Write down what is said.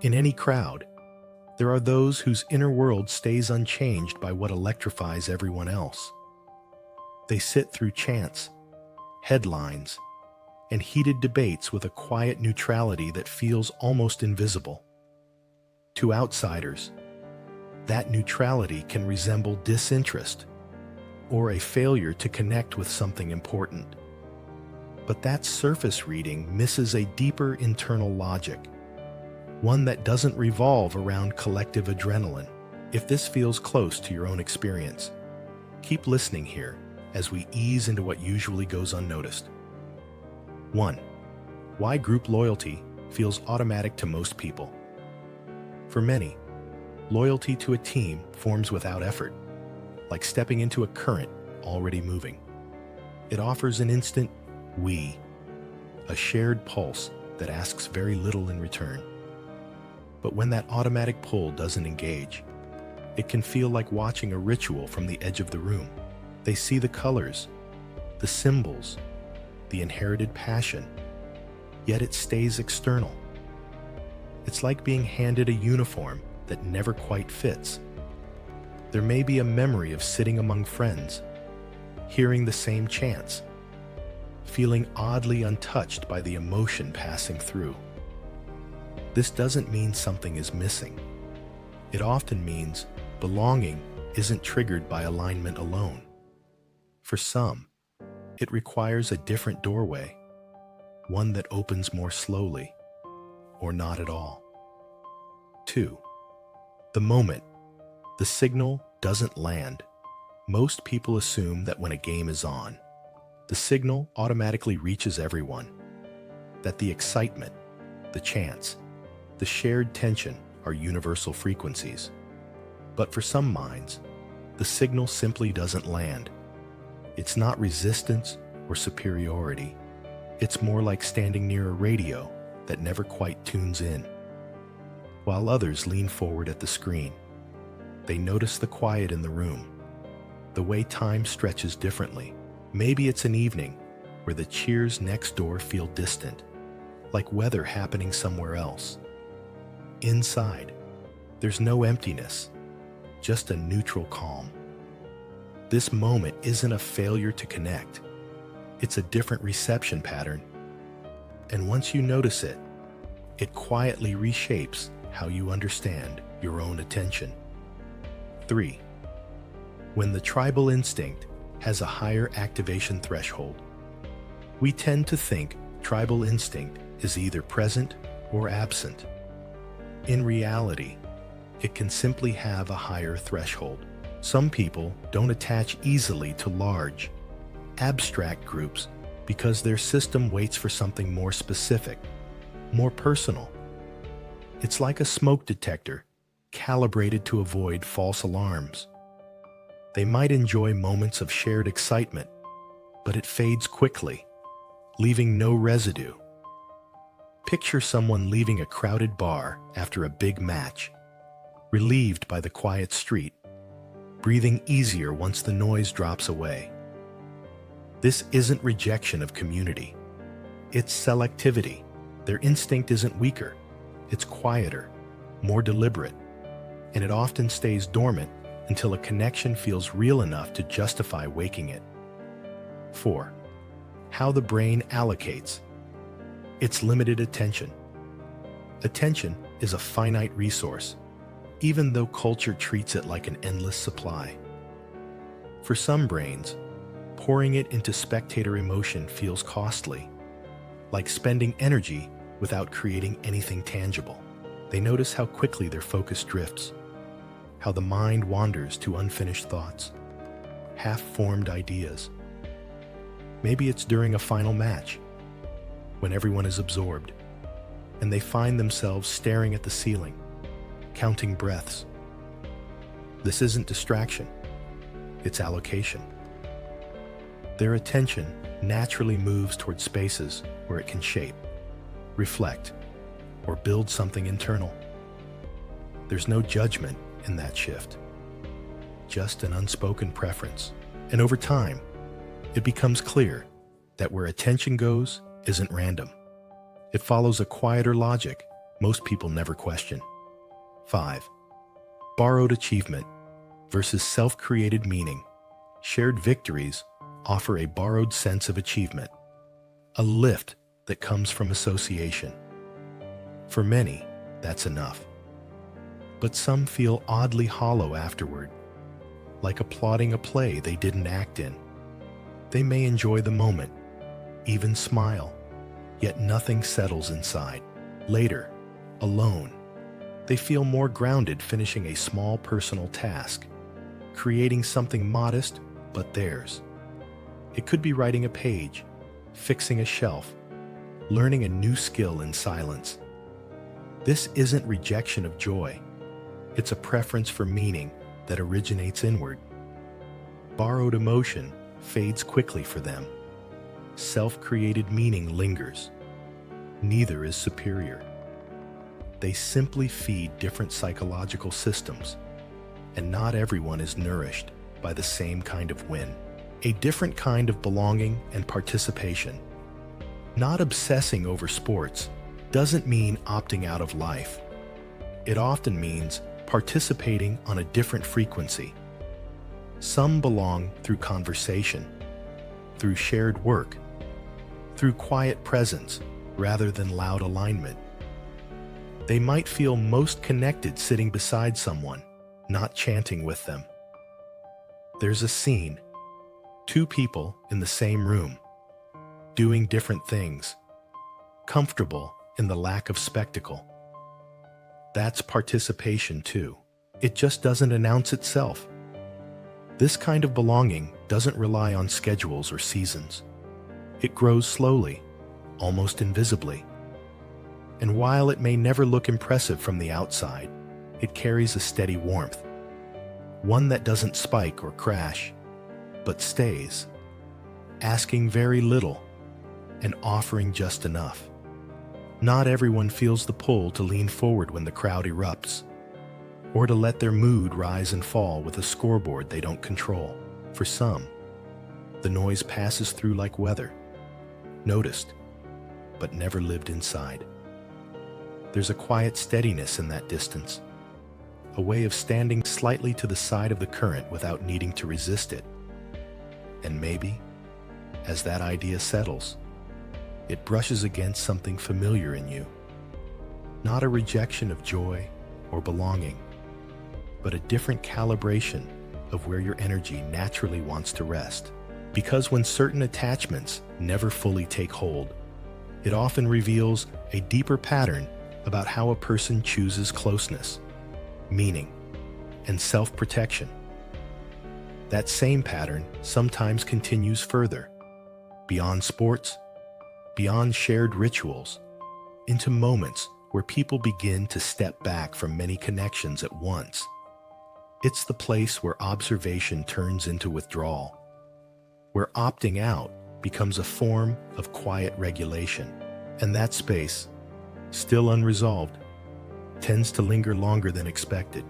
In any crowd, there are those whose inner world stays unchanged by what electrifies everyone else. They sit through chants, headlines, and heated debates with a quiet neutrality that feels almost invisible. To outsiders, that neutrality can resemble disinterest or a failure to connect with something important. But that surface reading misses a deeper internal logic, one that doesn't revolve around collective adrenaline. If this feels close to your own experience, keep listening here as we ease into what usually goes unnoticed. 1. Why group loyalty feels automatic to most people. For many, loyalty to a team forms without effort, like stepping into a current already moving. It offers an instant we, a shared pulse that asks very little in return. But when that automatic pull doesn't engage, it can feel like watching a ritual from the edge of the room. They see the colors, the symbols, the inherited passion, yet it stays external. It's like being handed a uniform that never quite fits. There may be a memory of sitting among friends, hearing the same chants, feeling oddly untouched by the emotion passing through. This doesn't mean something is missing. It often means belonging isn't triggered by alignment alone. For some, it requires a different doorway, one that opens more slowly, or not at all. 2. The moment the signal doesn't land. Most people assume that when a game is on, the signal automatically reaches everyone, that the excitement, the chants, the shared tension are universal frequencies. But for some minds, the signal simply doesn't land. It's not resistance or superiority. It's more like standing near a radio that never quite tunes in. While others lean forward at the screen, they notice the quiet in the room, the way time stretches differently. Maybe it's an evening where the cheers next door feel distant, like weather happening somewhere else. Inside, there's no emptiness, just a neutral calm. This moment isn't a failure to connect. It's a different reception pattern. And once you notice it, it quietly reshapes how you understand your own attention. 3. When the tribal instinct has a higher activation threshold. We tend to think tribal instinct is either present or absent. In reality, it can simply have a higher threshold. Some people don't attach easily to large, abstract groups because their system waits for something more specific, more personal. It's like a smoke detector, calibrated to avoid false alarms. They might enjoy moments of shared excitement, but it fades quickly, leaving no residue. Picture someone leaving a crowded bar after a big match, relieved by the quiet street, breathing easier once the noise drops away. This isn't rejection of community. It's selectivity. Their instinct isn't weaker. It's quieter, more deliberate, and it often stays dormant until a connection feels real enough to justify waking it. 4. How the brain allocates. It's limited attention. Attention is a finite resource, even though culture treats it like an endless supply. For some brains, pouring it into spectator emotion feels costly, like spending energy without creating anything tangible. They notice how quickly their focus drifts, how the mind wanders to unfinished thoughts, half-formed ideas. Maybe it's during a final match, when everyone is absorbed, and they find themselves staring at the ceiling, counting breaths. This isn't distraction, it's allocation. Their attention naturally moves toward spaces where it can shape, reflect, or build something internal. There's no judgment in that shift, just an unspoken preference. And over time, it becomes clear that where attention goes isn't random. It follows a quieter logic, most people never question. 5. Borrowed achievement versus self-created meaning. Shared victories offer a borrowed sense of achievement, a lift that comes from association. For many, that's enough. But some feel oddly hollow afterward, like applauding a play they didn't act in. They may enjoy the moment, even smile, yet nothing settles inside. Later, alone, they feel more grounded finishing a small personal task, creating something modest but theirs. It could be writing a page, fixing a shelf, learning a new skill in silence. This isn't rejection of joy. It's a preference for meaning that originates inward. Borrowed emotion fades quickly for them. Self-created meaning lingers. Neither is superior. They simply feed different psychological systems, and not everyone is nourished by the same kind of win. A different kind of belonging and participation. Not obsessing over sports doesn't mean opting out of life. It often means participating on a different frequency. Some belong through conversation, through shared work, through quiet presence rather than loud alignment. They might feel most connected sitting beside someone, not chanting with them. There's a scene, two people in the same room, doing different things, comfortable in the lack of spectacle. That's participation too. It just doesn't announce itself. This kind of belonging doesn't rely on schedules or seasons. It grows slowly, almost invisibly. And while it may never look impressive from the outside, it carries a steady warmth. One that doesn't spike or crash, but stays, asking very little and offering just enough. Not everyone feels the pull to lean forward when the crowd erupts, or to let their mood rise and fall with a scoreboard they don't control. For some, the noise passes through like weather, noticed, but never lived inside. There's a quiet steadiness in that distance, a way of standing slightly to the side of the current without needing to resist it. And maybe, as that idea settles, it brushes against something familiar in you. Not a rejection of joy or belonging, but a different calibration of where your energy naturally wants to rest. Because when certain attachments never fully take hold, it often reveals a deeper pattern about how a person chooses closeness, meaning, and self-protection. That same pattern sometimes continues further, beyond sports, beyond shared rituals, into moments where people begin to step back from many connections at once. It's the place where observation turns into withdrawal, where opting out becomes a form of quiet regulation. And that space, still unresolved, tends to linger longer than expected.